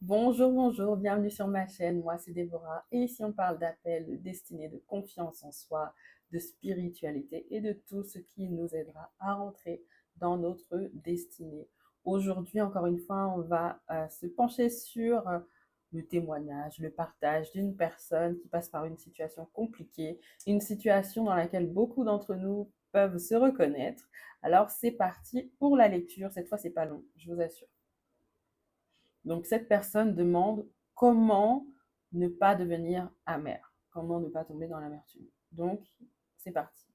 Bonjour, bonjour, bienvenue sur ma chaîne. Moi, c'est Déborah et ici on parle d'appel, de destinée, de confiance en soi, de spiritualité et de tout ce qui nous aidera à rentrer dans notre destinée. Aujourd'hui, encore une fois, on va se pencher sur le témoignage, le partage d'une personne qui passe par une situation compliquée, une situation dans laquelle beaucoup d'entre nous peuvent se reconnaître. Alors, c'est parti pour la lecture. Cette fois, c'est pas long, je vous assure. Donc cette personne demande comment ne pas devenir amer, comment ne pas tomber dans l'amertume. Donc c'est parti.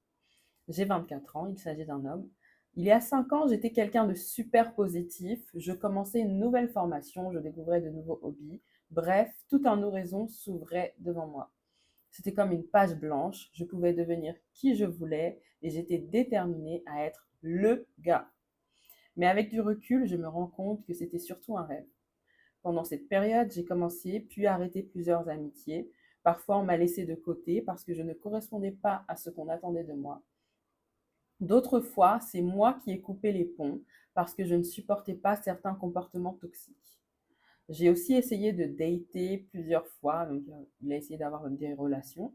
J'ai 24 ans, il s'agit d'un homme. Il y a 5 ans, j'étais quelqu'un de super positif. Je commençais une nouvelle formation, je découvrais de nouveaux hobbies. Bref, tout un horizon s'ouvrait devant moi. C'était comme une page blanche, je pouvais devenir qui je voulais et j'étais déterminée à être le gars. Mais avec du recul, je me rends compte que c'était surtout un rêve. Pendant cette période, j'ai commencé puis arrêté plusieurs amitiés. Parfois, on m'a laissé de côté parce que je ne correspondais pas à ce qu'on attendait de moi. D'autres fois, c'est moi qui ai coupé les ponts parce que je ne supportais pas certains comportements toxiques. J'ai aussi essayé de dater plusieurs fois, donc il a essayé d'avoir des relations.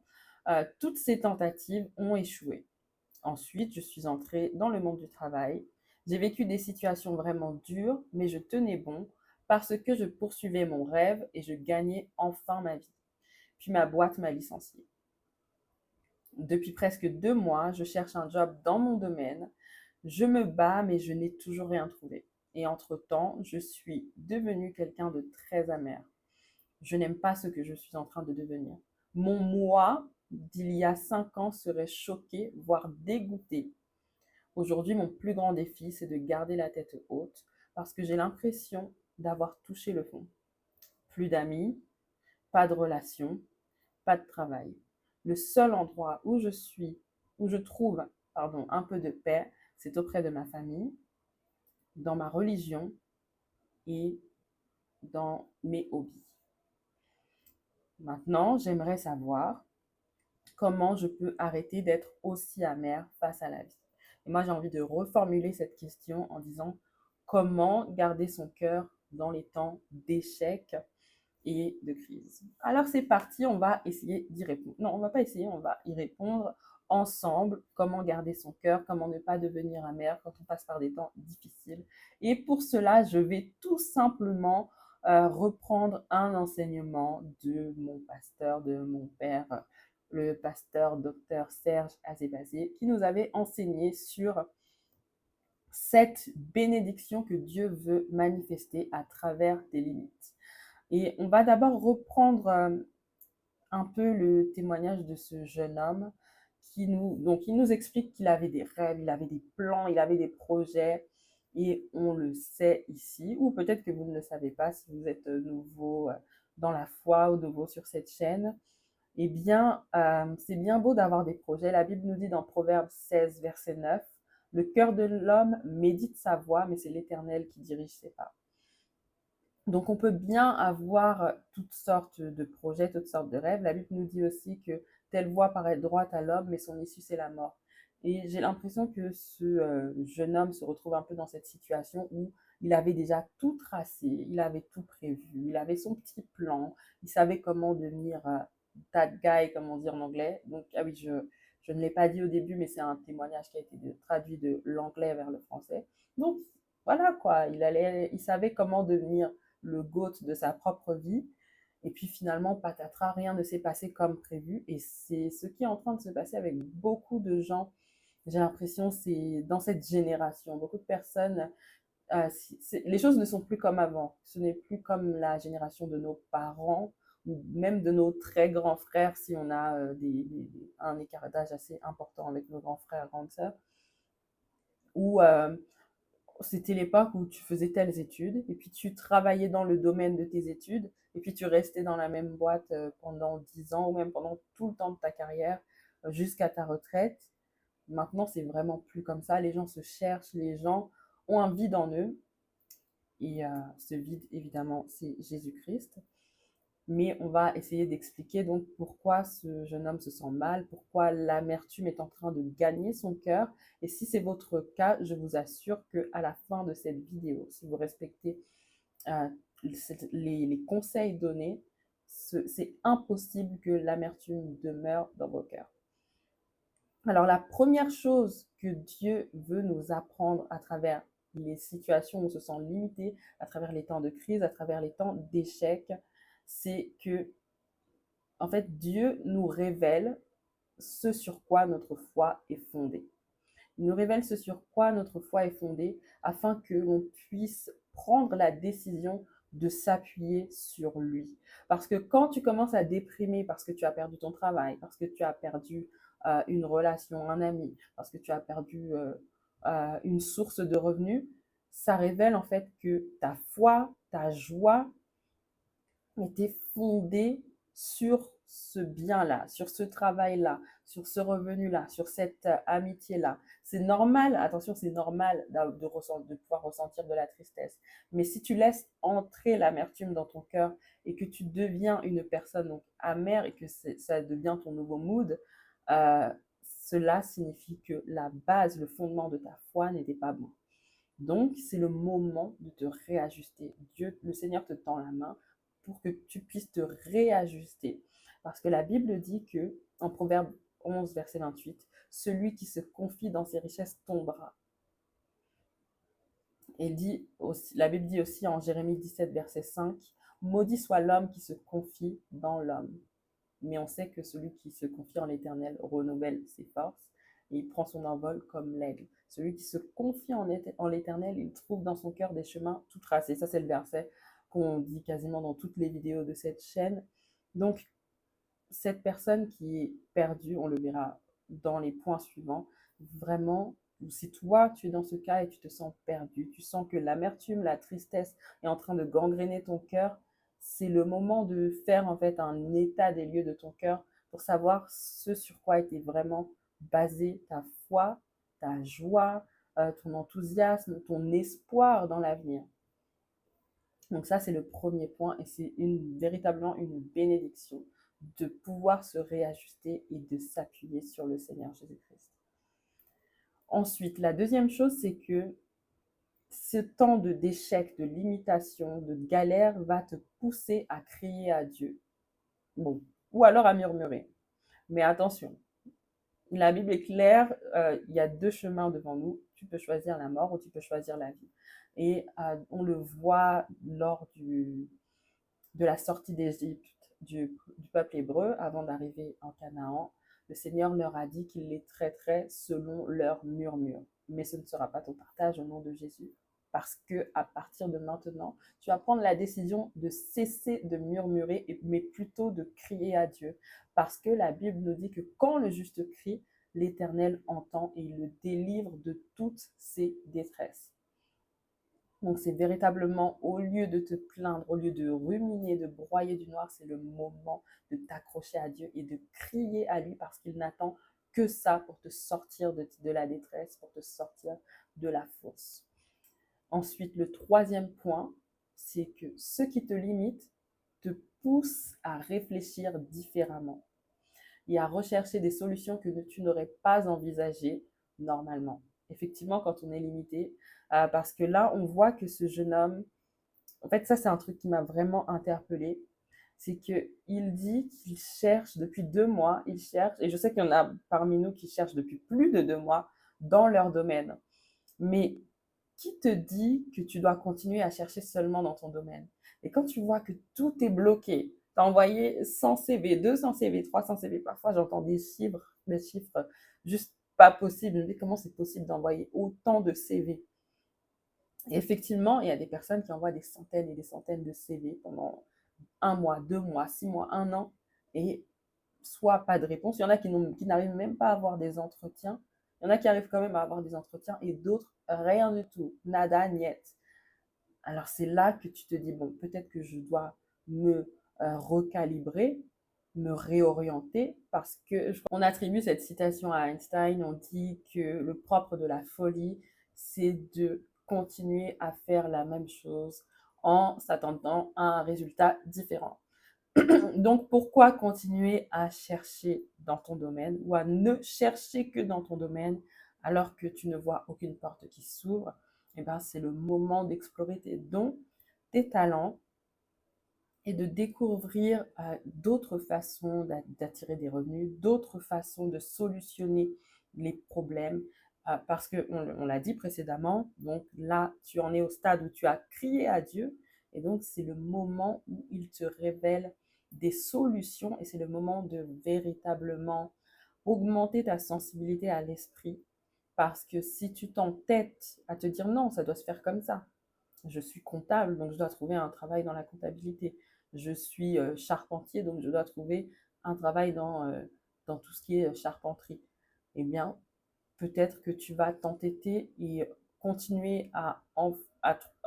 Toutes ces tentatives ont échoué. Ensuite, je suis entrée dans le monde du travail. J'ai vécu des situations vraiment dures, mais je tenais bon parce que je poursuivais mon rêve et je gagnais enfin ma vie. Puis ma boîte m'a licenciée. Depuis presque 2 mois, je cherche un job dans mon domaine. Je me bats, mais je n'ai toujours rien trouvé. Et entre-temps, je suis devenue quelqu'un de très amer. Je n'aime pas ce que je suis en train de devenir. Mon moi d'il y a 5 ans serait choqué, voire dégoûté. Aujourd'hui, mon plus grand défi, c'est de garder la tête haute parce que j'ai l'impression d'avoir touché le fond. Plus d'amis, pas de relations, pas de travail. Le seul endroit où où je trouve, un peu de paix, c'est auprès de ma famille, dans ma religion et dans mes hobbies. Maintenant, j'aimerais savoir comment je peux arrêter d'être aussi amère face à la vie. Et moi, j'ai envie de reformuler cette question en disant comment garder son cœur dans les temps d'échec et de crise. Alors c'est parti, on va essayer d'y répondre. Non, on va pas essayer, on va y répondre ensemble. Comment garder son cœur, comment ne pas devenir amer quand on passe par des temps difficiles. Et pour cela, je vais tout simplement reprendre un enseignement de mon pasteur, de mon père, le pasteur docteur Serge Azébazé, qui nous avait enseigné sur cette bénédiction que Dieu veut manifester à travers des limites. Et on va d'abord reprendre un peu le témoignage de ce jeune homme donc il nous explique qu'il avait des rêves, il avait des plans, il avait des projets, et on le sait ici, ou peut-être que vous ne le savez pas si vous êtes nouveau dans la foi ou nouveau sur cette chaîne. Eh bien, c'est bien beau d'avoir des projets. La Bible nous dit dans Proverbe 16, verset 9, le cœur de l'homme médite sa voie, mais c'est l'Éternel qui dirige ses pas. Donc on peut bien avoir toutes sortes de projets, toutes sortes de rêves. La Bible nous dit aussi que telle voie paraît droite à l'homme, mais son issue c'est la mort. Et j'ai l'impression que ce jeune homme se retrouve un peu dans cette situation où il avait déjà tout tracé, il avait tout prévu, il avait son petit plan, il savait comment devenir that guy, comme on dit en anglais. Donc, ah oui, je ne l'ai pas dit au début, mais c'est un témoignage qui a été traduit de l'anglais vers le français. Donc, voilà quoi, il savait comment devenir le GOAT de sa propre vie. Et puis finalement, patatras, rien ne s'est passé comme prévu. Et c'est ce qui est en train de se passer avec beaucoup de gens. J'ai l'impression, c'est dans cette génération. Beaucoup de personnes, les choses ne sont plus comme avant. Ce n'est plus comme la génération de nos parents ou même de nos très grands frères si on a un écart d'âge assez important avec nos grands frères, grandes sœurs. Ou c'était l'époque où tu faisais telles études et puis tu travaillais dans le domaine de tes études et puis tu restais dans la même boîte pendant 10 ans ou même pendant tout le temps de ta carrière jusqu'à ta retraite. Maintenant, c'est vraiment plus comme ça. Les gens se cherchent, les gens ont un vide en eux et ce vide, évidemment, c'est Jésus-Christ. Mais on va essayer d'expliquer donc pourquoi ce jeune homme se sent mal, pourquoi l'amertume est en train de gagner son cœur. Et si c'est votre cas, je vous assure qu'à la fin de cette vidéo, si vous respectez les conseils donnés, c'est impossible que l'amertume demeure dans vos cœurs. Alors la première chose que Dieu veut nous apprendre à travers les situations où on se sent limité, à travers les temps de crise, à travers les temps d'échec, c'est que, en fait, Dieu nous révèle ce sur quoi notre foi est fondée. Il nous révèle ce sur quoi notre foi est fondée afin que l'on puisse prendre la décision de s'appuyer sur lui. Parce que quand tu commences à déprimer parce que tu as perdu ton travail, parce que tu as perdu une relation, un ami, parce que tu as perdu une source de revenus, ça révèle en fait que ta foi, ta joie était fondée sur ce bien-là, sur ce travail-là, sur ce revenu-là, sur cette amitié-là. C'est normal, attention, c'est normal de pouvoir ressentir de la tristesse. Mais si tu laisses entrer l'amertume dans ton cœur et que tu deviens une personne donc amère et que ça devient ton nouveau mood, cela signifie que la base, le fondement de ta foi n'était pas bon. Donc, c'est le moment de te réajuster. Dieu, le Seigneur te tend la main pour que tu puisses te réajuster. Parce que la Bible dit que, en Proverbe 11, verset 28, celui qui se confie dans ses richesses tombera. Et dit aussi, la Bible dit aussi en Jérémie 17, verset 5, maudit soit l'homme qui se confie dans l'homme. Mais on sait que celui qui se confie en l'Éternel renouvelle ses forces et il prend son envol comme l'aigle. Celui qui se confie en l'Éternel, il trouve dans son cœur des chemins tout tracés. Ça, c'est le verset qu'on dit quasiment dans toutes les vidéos de cette chaîne. Donc, cette personne qui est perdue, on le verra dans les points suivants, vraiment, si toi, tu es dans ce cas et tu te sens perdu, tu sens que l'amertume, la tristesse est en train de gangréner ton cœur, c'est le moment de faire en fait un état des lieux de ton cœur pour savoir ce sur quoi était vraiment basée ta foi, ta joie, ton enthousiasme, ton espoir dans l'avenir. Donc ça, c'est le premier point et c'est véritablement une bénédiction de pouvoir se réajuster et de s'appuyer sur le Seigneur Jésus-Christ. Ensuite, la deuxième chose, c'est que ce temps d'échec, de limitation, de galère va te pousser à crier à Dieu. Bon, ou alors à murmurer. Mais attention, la Bible est claire, il y a deux chemins devant nous. Tu peux choisir la mort ou tu peux choisir la vie. Et on le voit lors de la sortie d'Égypte du peuple hébreu avant d'arriver en Canaan. Le Seigneur leur a dit qu'il les traiterait selon leur murmure. Mais ce ne sera pas ton partage au nom de Jésus. Parce que à partir de maintenant, tu vas prendre la décision de cesser de murmurer, mais plutôt de crier à Dieu. Parce que la Bible nous dit que quand le juste crie, l'Éternel entend et il le délivre de toutes ses détresses. Donc c'est véritablement, au lieu de te plaindre, au lieu de ruminer, de broyer du noir, c'est le moment de t'accrocher à Dieu et de crier à lui parce qu'il n'attend que ça pour te sortir de la détresse, pour te sortir de la fosse. Ensuite, le troisième point, c'est que ce qui te limite te pousse à réfléchir différemment et à rechercher des solutions que tu n'aurais pas envisagées normalement. Effectivement, quand on est limité, parce que là, on voit que ce jeune homme, en fait, ça, c'est un truc qui m'a vraiment interpellée, c'est qu'il dit qu'il cherche depuis 2 mois, il cherche, et je sais qu'il y en a parmi nous qui cherchent depuis plus de 2 mois dans leur domaine. Mais qui te dit que tu dois continuer à chercher seulement dans ton domaine? Et quand tu vois que tout est bloqué, tu as envoyé 100 CV, 200 CV, 300 CV, parfois j'entends des chiffres juste pas possibles. Je me dis comment c'est possible d'envoyer autant de CV? Et effectivement, il y a des personnes qui envoient des centaines et des centaines de CV pendant 1 mois, 2 mois, 6 mois, 1 an, et soit pas de réponse. Il y en a qui n'arrivent même pas à avoir des entretiens. Il y en a qui arrivent quand même à avoir des entretiens et d'autres, rien du tout. Nada, niet. Alors c'est là que tu te dis, bon, peut-être que je dois me recalibrer, me réorienter, parce que on attribue cette citation à Einstein, on dit que le propre de la folie, c'est de continuer à faire la même chose en s'attendant à un résultat différent. Donc, pourquoi continuer à chercher dans ton domaine ou à ne chercher que dans ton domaine alors que tu ne vois aucune porte qui s'ouvre? Eh bien, c'est le moment d'explorer tes dons, tes talents et de découvrir d'autres façons d'attirer des revenus, d'autres façons de solutionner les problèmes. Parce qu'on l'a dit précédemment, donc là, tu en es au stade où tu as crié à Dieu, et donc c'est le moment où il te révèle des solutions, et c'est le moment de véritablement augmenter ta sensibilité à l'esprit. Parce que si tu t'entêtes à te dire non, ça doit se faire comme ça, je suis comptable, donc je dois trouver un travail dans la comptabilité. Je suis charpentier, donc je dois trouver un travail dans tout ce qui est charpenterie. Eh bien, peut-être que tu vas t'entêter et continuer à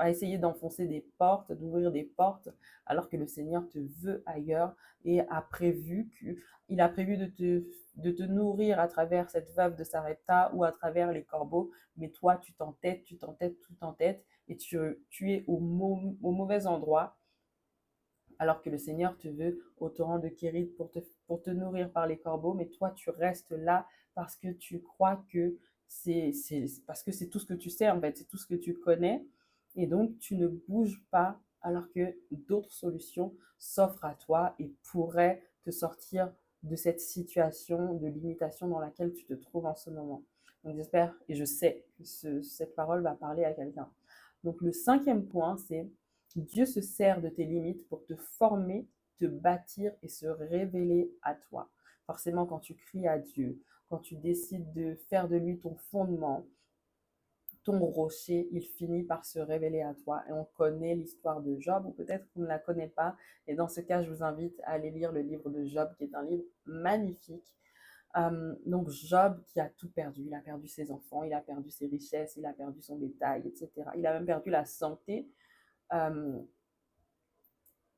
essayer d'enfoncer des portes, d'ouvrir des portes, alors que le Seigneur te veut ailleurs et il a prévu de te nourrir à travers cette veuve de Sarepta ou à travers les corbeaux, mais toi, tu t'entêtes, tu t'entêtes, tu t'entêtes, et tu es au mauvais endroit, alors que le Seigneur te veut au torrent de Kérit pour te nourrir par les corbeaux, mais toi, tu restes là parce que tu crois que parce que c'est tout ce que tu sais, en fait, c'est tout ce que tu connais, et donc tu ne bouges pas, alors que d'autres solutions s'offrent à toi et pourraient te sortir de cette situation de limitation dans laquelle tu te trouves en ce moment. Donc j'espère et je sais que cette parole va parler à quelqu'un. Donc le cinquième point, c'est Dieu se sert de tes limites pour te former, te bâtir et se révéler à toi. Forcément, quand tu cries à Dieu, quand tu décides de faire de lui ton fondement, ton rocher, il finit par se révéler à toi. Et on connaît l'histoire de Job, ou peut-être qu'on ne la connaît pas. Et dans ce cas, je vous invite à aller lire le livre de Job, qui est un livre magnifique. Donc Job qui a tout perdu, il a perdu ses enfants, il a perdu ses richesses, il a perdu son bétail, etc. Il a même perdu la santé. Euh,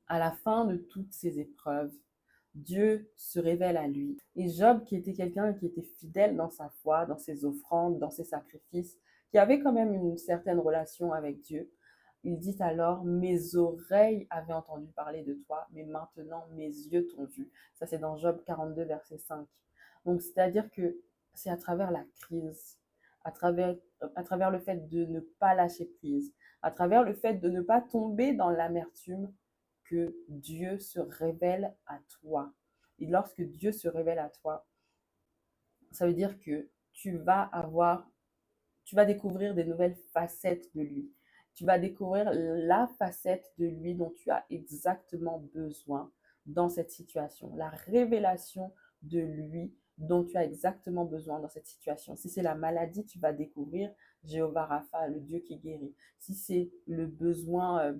à la fin de toutes ces épreuves, Dieu se révèle à lui. Et Job, qui était quelqu'un qui était fidèle dans sa foi, dans ses offrandes, dans ses sacrifices, qui avait quand même une certaine relation avec Dieu, il dit alors, mes oreilles avaient entendu parler de toi, mais maintenant mes yeux t'ont vu. Ça, c'est dans Job 42, verset 5. Donc, c'est-à-dire que c'est à travers la crise, à travers le fait de ne pas lâcher prise, à travers le fait de ne pas tomber dans l'amertume, que Dieu se révèle à toi. Et lorsque Dieu se révèle à toi, ça veut dire que tu vas découvrir des nouvelles facettes de lui. Tu vas découvrir la facette de lui dont tu as exactement besoin dans cette situation. La révélation de lui dont tu as exactement besoin dans cette situation. Si c'est la maladie, tu vas découvrir Jéhovah Rapha, le Dieu qui guérit. Si c'est le besoin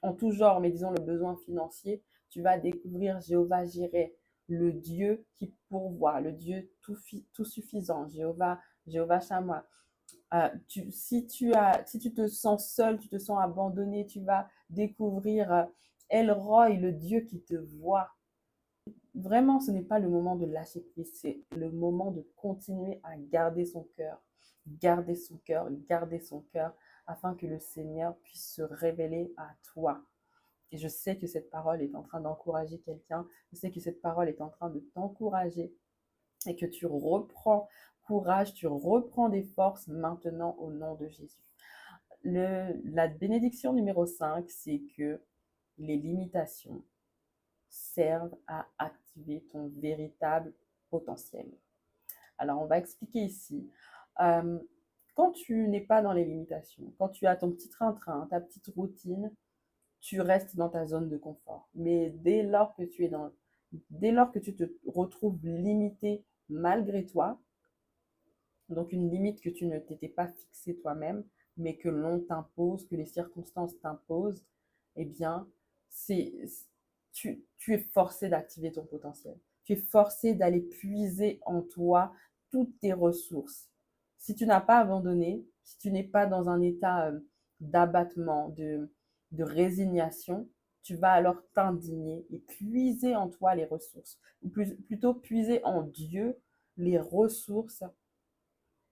en tout genre, mais disons le besoin financier, tu vas découvrir Jéhovah Jireh, le Dieu qui pourvoit, le Dieu tout suffisant, Jéhovah Shammah. Si tu te sens seul, tu te sens abandonné, tu vas découvrir El Roi, le Dieu qui te voit. Vraiment, ce n'est pas le moment de lâcher prise, c'est le moment de continuer à garder son cœur, garder son cœur, garder son cœur, afin que le Seigneur puisse se révéler à toi. Et je sais que cette parole est en train d'encourager quelqu'un, je sais que cette parole est en train de t'encourager et que tu reprends courage, tu reprends des forces maintenant au nom de Jésus. La bénédiction numéro 5, c'est que les limitations servent à activer ton véritable potentiel. Alors, on va expliquer ici. Euh, Quand tu n'es pas dans les limitations, quand tu as ton petit train-train, ta petite routine, tu restes dans ta zone de confort. Mais dès lors que tu te retrouves limité malgré toi, donc une limite que tu ne t'étais pas fixée toi-même, mais que l'on t'impose, que les circonstances t'imposent, eh bien, c'est, tu es forcé d'activer ton potentiel. Tu es forcé d'aller puiser en toi toutes tes ressources. Si tu n'as pas abandonné, si tu n'es pas dans un état d'abattement, de résignation, tu vas alors t'indigner et puiser en toi les ressources, ou plutôt puiser en Dieu les ressources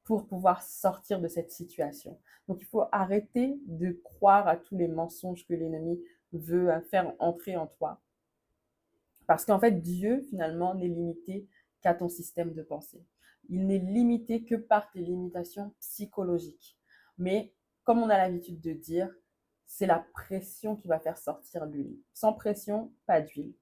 pour pouvoir sortir de cette situation. Donc il faut arrêter de croire à tous les mensonges que l'ennemi veut faire entrer en toi. Parce qu'en fait, Dieu, finalement, n'est limité qu'à ton système de pensée. Il n'est limité que par tes limitations psychologiques. Mais comme on a l'habitude de dire, c'est la pression qui va faire sortir l'huile. Sans pression, pas d'huile.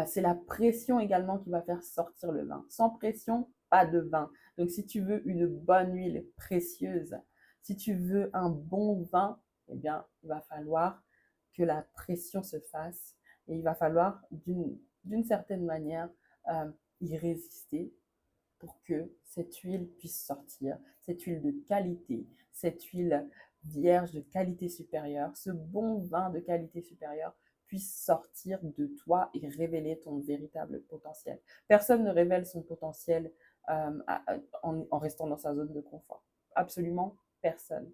C'est la pression également qui va faire sortir le vin. Sans pression, pas de vin. Donc, si tu veux une bonne huile précieuse, si tu veux un bon vin, eh bien, il va falloir que la pression se fasse et il va falloir d'une certaine manière y résister pour que cette huile puisse sortir, cette huile de qualité, cette huile vierge de qualité supérieure, ce bon vin de qualité supérieure puisse sortir de toi et révéler ton véritable potentiel. Personne ne révèle son potentiel en restant dans sa zone de confort. Absolument personne.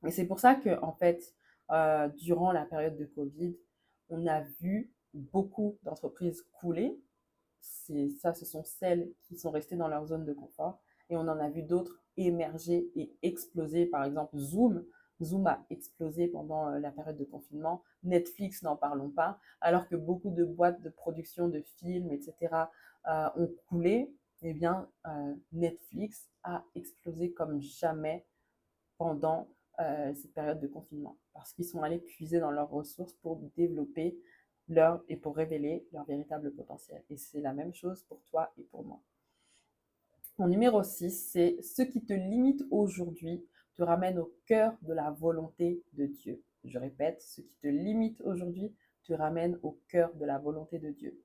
Et c'est pour ça que, en fait, durant la période de Covid, on a vu beaucoup d'entreprises couler. Ce sont celles qui sont restées dans leur zone de confort. Et on en a vu d'autres émerger et exploser. Par exemple, Zoom. Zoom a explosé pendant la période de confinement. Netflix, n'en parlons pas. Alors que beaucoup de boîtes de production de films, etc., ont coulé, eh bien, Netflix a explosé comme jamais pendant cette période de confinement. Parce qu'ils sont allés puiser dans leurs ressources pour développer et pour révéler leur véritable potentiel. Et c'est la même chose pour toi et pour moi. Mon numéro 6, c'est ce qui te limite aujourd'hui te ramène au cœur de la volonté de Dieu. Je répète, ce qui te limite aujourd'hui te ramène au cœur de la volonté de Dieu.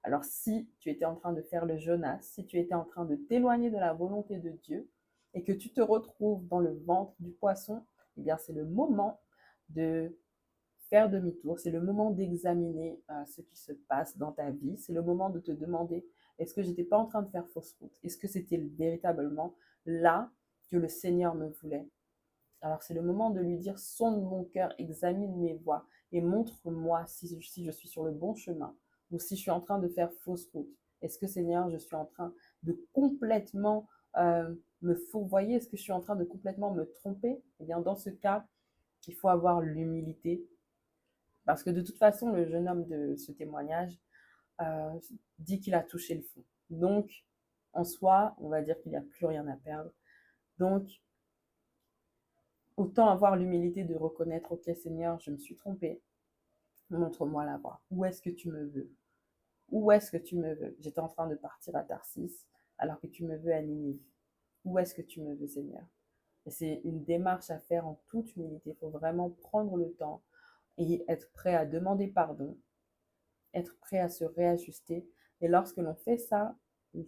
Alors si tu étais en train de faire le Jonas, si tu étais en train de t'éloigner de la volonté de Dieu et que tu te retrouves dans le ventre du poisson, eh bien c'est le moment de faire demi-tour, c'est le moment d'examiner ce qui se passe dans ta vie, c'est le moment de te demander, est-ce que j'étais pas en train de faire fausse route? Est-ce que c'était véritablement là que le Seigneur me voulait? Alors c'est le moment de lui dire, sonde mon cœur, examine mes voies et montre-moi si je suis sur le bon chemin ou si je suis en train de faire fausse route. Est-ce que Seigneur, je suis en train de complètement me fourvoyer? Est-ce que je suis en train de complètement me tromper? Eh bien dans ce cas, il faut avoir l'humilité. Parce que de toute façon, le jeune homme de ce témoignage dit qu'il a touché le fond. Donc, en soi, on va dire qu'il n'y a plus rien à perdre. Donc, autant avoir l'humilité de reconnaître, ok Seigneur, je me suis trompée, montre-moi la voie. Où est-ce que tu me veux? Où est-ce que tu me veux? J'étais en train de partir à Tarsis, alors que tu me veux à Ninive. Où est-ce que tu me veux, Seigneur? Et c'est une démarche à faire en toute humilité. Il faut vraiment prendre le temps et être prêt à demander pardon, être prêt à se réajuster. Et lorsque l'on fait ça,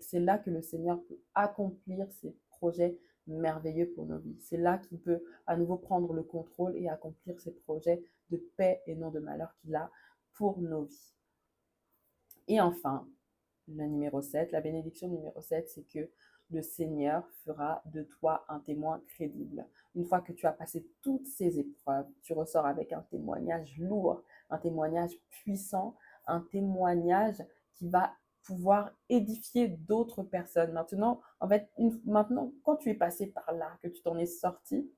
c'est là que le Seigneur peut accomplir ses projets merveilleux pour nos vies. C'est là qu'il peut à nouveau prendre le contrôle et accomplir ses projets de paix et non de malheur qu'il a pour nos vies. Et enfin, le numéro 7, la bénédiction numéro 7, c'est que le Seigneur fera de toi un témoin crédible. Une fois que tu as passé toutes ces épreuves, tu ressors avec un témoignage lourd, un témoignage puissant, un témoignage qui va pouvoir édifier d'autres personnes. Maintenant, en fait, maintenant, quand tu es passé par là, que tu t'en es sorti,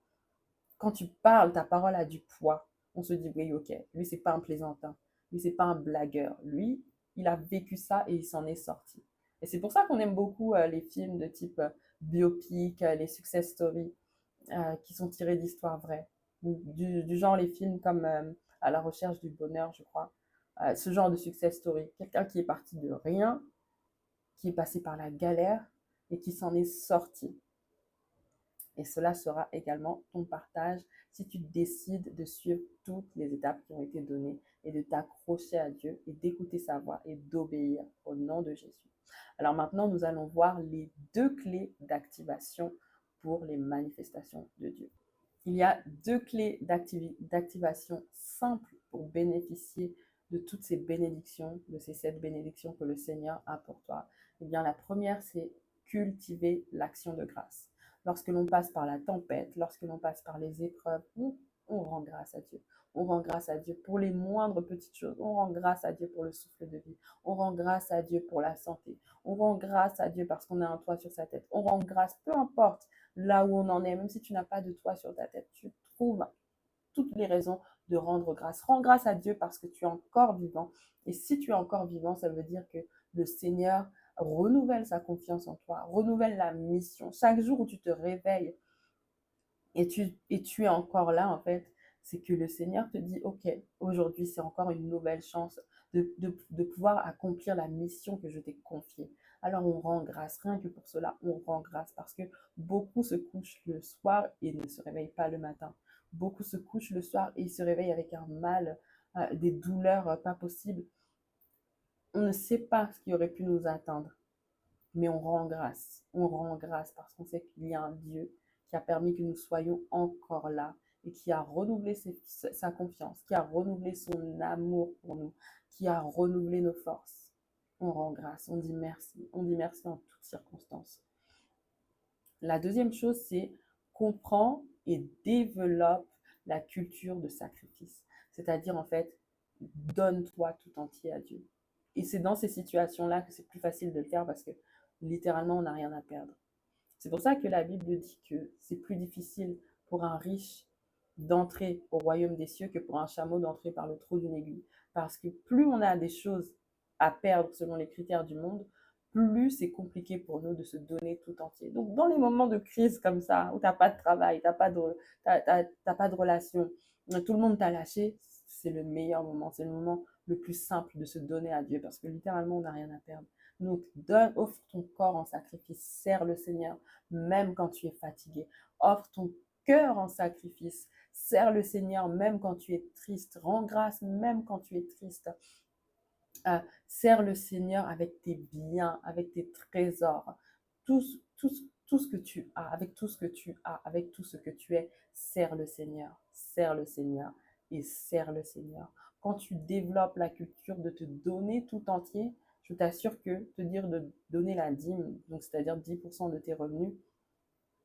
quand tu parles, ta parole a du poids. On se dit, oui, ok, lui, c'est pas un plaisantin. Lui, c'est pas un blagueur. Lui, il a vécu ça et il s'en est sorti. Et c'est pour ça qu'on aime beaucoup les films de type biopic, les success stories qui sont tirés d'histoires vraies. Du genre les films comme À la recherche du bonheur, je crois. Ce genre de success story. Quelqu'un qui est parti de rien, qui est passé par la galère et qui s'en est sorti. Et cela sera également ton partage si tu décides de suivre toutes les étapes qui ont été données et de t'accrocher à Dieu et d'écouter sa voix et d'obéir au nom de Jésus. Alors maintenant, nous allons voir les 2 clés d'activation pour les manifestations de Dieu. Il y a 2 clés d'activation simples pour bénéficier de toutes ces bénédictions, de ces 7 bénédictions que le Seigneur a pour toi. Eh bien, la première, c'est cultiver l'action de grâce. Lorsque l'on passe par la tempête, lorsque l'on passe par les épreuves, on rend grâce à Dieu. On rend grâce à Dieu pour les moindres petites choses. On rend grâce à Dieu pour le souffle de vie. On rend grâce à Dieu pour la santé. On rend grâce à Dieu parce qu'on a un toit sur sa tête. On rend grâce, peu importe là où on en est, même si tu n'as pas de toit sur ta tête, tu trouves toutes les raisons de rendre grâce. Rends grâce à Dieu parce que tu es encore vivant. Et si tu es encore vivant, ça veut dire que le Seigneur renouvelle sa confiance en toi, renouvelle la mission. Chaque jour où tu te réveilles et tu es encore là, en fait, c'est que le Seigneur te dit, OK, aujourd'hui, c'est encore une nouvelle chance de pouvoir accomplir la mission que je t'ai confiée. Alors on rend grâce, rien que pour cela, on rend grâce parce que beaucoup se couchent le soir et ne se réveillent pas le matin. Beaucoup se couchent le soir et ils se réveillent avec un mal, des douleurs pas possibles. On ne sait pas ce qui aurait pu nous atteindre, mais on rend grâce. On rend grâce parce qu'on sait qu'il y a un Dieu qui a permis que nous soyons encore là et qui a renouvelé sa confiance, qui a renouvelé son amour pour nous, qui a renouvelé nos forces. On rend grâce, on dit merci en toutes circonstances. La deuxième chose, c'est comprends et développe la culture de sacrifice. C'est-à-dire, en fait, donne-toi tout entier à Dieu. Et c'est dans ces situations-là que c'est plus facile de le faire parce que littéralement, on n'a rien à perdre. C'est pour ça que la Bible dit que c'est plus difficile pour un riche d'entrer au royaume des cieux que pour un chameau d'entrer par le trou d'une aiguille. Parce que plus on a des choses à perdre selon les critères du monde, plus c'est compliqué pour nous de se donner tout entier. Donc, dans les moments de crise comme ça, où tu n'as pas de travail, tu n'as pas, pas de relation, tout le monde t'a lâché, c'est le meilleur moment, c'est le moment le plus simple de se donner à Dieu parce que littéralement, on n'a rien à perdre. Donc, offre ton corps en sacrifice, sers le Seigneur, même quand tu es fatigué. Offre ton cœur en sacrifice, sers le Seigneur, même quand tu es triste. Rends grâce, même quand tu es triste. Sers le Seigneur avec tes biens, avec tes trésors, tout ce que tu as, avec tout ce que tu as, avec tout ce que tu es, sers le Seigneur et sers le Seigneur. Quand tu développes la culture de te donner tout entier, je t'assure que te dire de donner la dîme, donc c'est-à-dire 10% de tes revenus,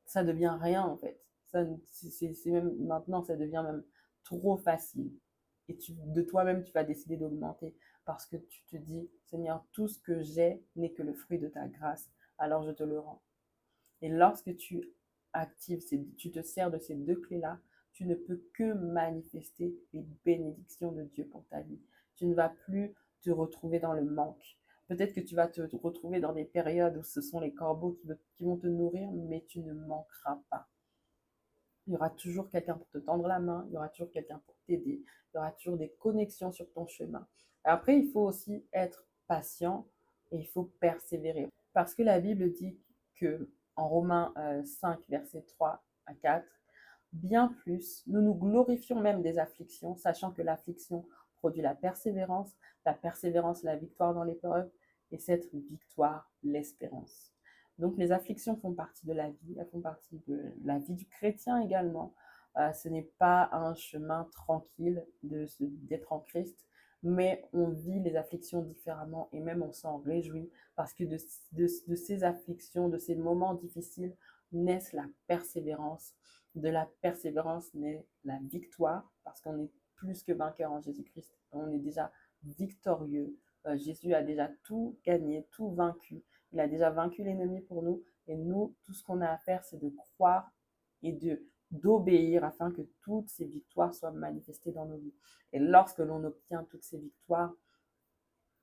ça devient rien en fait. C'est même maintenant, ça devient même trop facile. Et de toi-même, tu vas décider d'augmenter parce que tu te dis, Seigneur, tout ce que j'ai n'est que le fruit de ta grâce, alors je te le rends. Et lorsque tu actives, tu te sers de ces deux clés-là, tu ne peux que manifester les bénédictions de Dieu pour ta vie. Tu ne vas plus te retrouver dans le manque. Peut-être que tu vas te retrouver dans des périodes où ce sont les corbeaux qui vont te nourrir, mais tu ne manqueras pas. Il y aura toujours quelqu'un pour te tendre la main, il y aura toujours quelqu'un pour t'aider, il y aura toujours des connexions sur ton chemin. Après, il faut aussi être patient et il faut persévérer. Parce que la Bible dit que en Romains 5, versets 3 à 4, bien plus, nous nous glorifions même des afflictions, sachant que l'affliction produit la persévérance la victoire dans l'épreuve, et cette victoire, l'espérance. Donc les afflictions font partie de la vie, elles font partie de la vie du chrétien également. Ce n'est pas un chemin tranquille d'être en Christ, mais on vit les afflictions différemment et même on s'en réjouit parce que de ces afflictions, de ces moments difficiles, naissent la persévérance. De la persévérance naît la victoire parce qu'on est plus que vainqueur en Jésus-Christ. On est déjà victorieux. Jésus a déjà tout gagné, tout vaincu. Il a déjà vaincu l'ennemi pour nous. Et nous, tout ce qu'on a à faire, c'est de croire et d'obéir afin que toutes ces victoires soient manifestées dans nos vies. Et lorsque l'on obtient toutes ces victoires,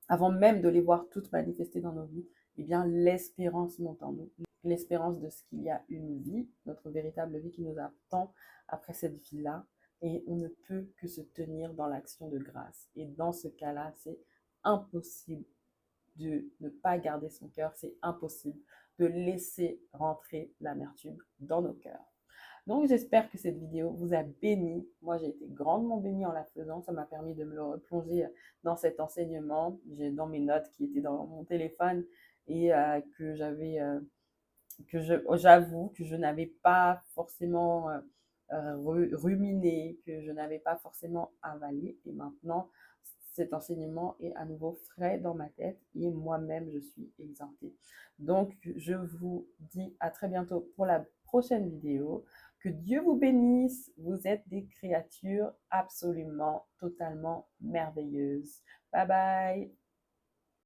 avant même de les voir toutes manifestées dans nos vies, eh bien, l'espérance monte en nous. L'espérance de ce qu'il y a une vie, notre véritable vie qui nous attend après cette vie-là. Et on ne peut que se tenir dans l'action de grâce. Et dans ce cas-là, c'est impossible de ne pas garder son cœur, c'est impossible de laisser rentrer l'amertume dans nos cœurs. Donc j'espère que cette vidéo vous a béni. Moi j'ai été grandement bénie en la faisant, ça m'a permis de me replonger dans cet enseignement, dans mes notes qui étaient dans mon téléphone et que j'avoue que je n'avais pas forcément ruminé, que je n'avais pas forcément avalé. Et maintenant, cet enseignement est à nouveau frais dans ma tête et moi-même, je suis exaltée. Donc, je vous dis à très bientôt pour la prochaine vidéo. Que Dieu vous bénisse. Vous êtes des créatures absolument, totalement merveilleuses. Bye bye.